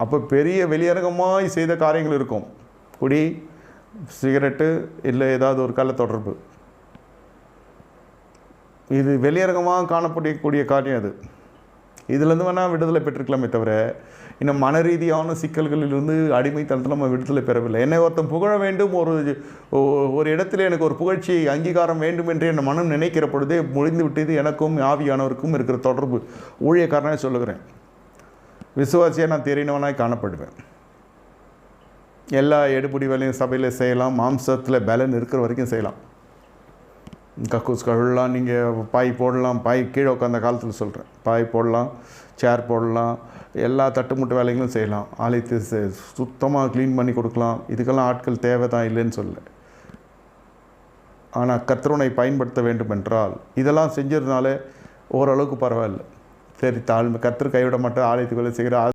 அப்போ பெரிய வெளியரங்கமாய் செய்த காரியங்கள் இருக்கும். குடி, சிகரெட்டு, இல்லை ஏதாவது ஒரு கள்ள தொடர்பு. இது வெளியரங்கமாக காணப்படக்கூடிய காரியம். அது இதிலேருந்து வேணால் விடுதலை பெற்றிருக்கலாமே தவிர, இன்னும் மன ரீதியான சிக்கல்களிலிருந்து அடிமைத்தனத்தில் நம்ம விடுதலை பெறவில்லை. என்னை ஒருத்தன் புகழ வேண்டும், ஒரு இடத்துல எனக்கு ஒரு புகழ்ச்சி அங்கீகாரம் வேண்டும் என்று என் மனம் நினைக்கிற பொழுதே முடிந்து விட்டது எனக்கும் ஆவியானவருக்கும் இருக்கிற தொடர்பு. ஊழியக்காரனாக சொல்லுகிறேன், விசுவாசியாக நான் தெரியணவனாய் காணப்படுவேன். எல்லா எடுபடி வேலையும் சபையில் செய்யலாம், மாம்சத்தில் பலன் இருக்கிற வரைக்கும் செய்யலாம். கக்கூஸ் கழுவலாம், நீங்கள் பாய் போடலாம், பாய் கீழே உட்காந்த காலத்தில் சொல்கிறேன், பாய் போடலாம், சேர் போடலாம், எல்லா தட்டுமுட்டு வேலைகளும் செய்யலாம். ஆலயத்தை சுத்தமாக க்ளீன் பண்ணி கொடுக்கலாம். இதுக்கெல்லாம் ஆட்கள் தேவை தான், இல்லைன்னு சொல்ல. ஆனால் கர்த்தருனை பயன்படுத்த வேண்டும் என்றால் இதெல்லாம் செஞ்சதுனால ஓரளவுக்கு பரவாயில்ல. சரி, தாழ்மை, கர்த்தர் கைவிட மாட்டேன், ஆலயத்துக்குள்ளே செய்கிற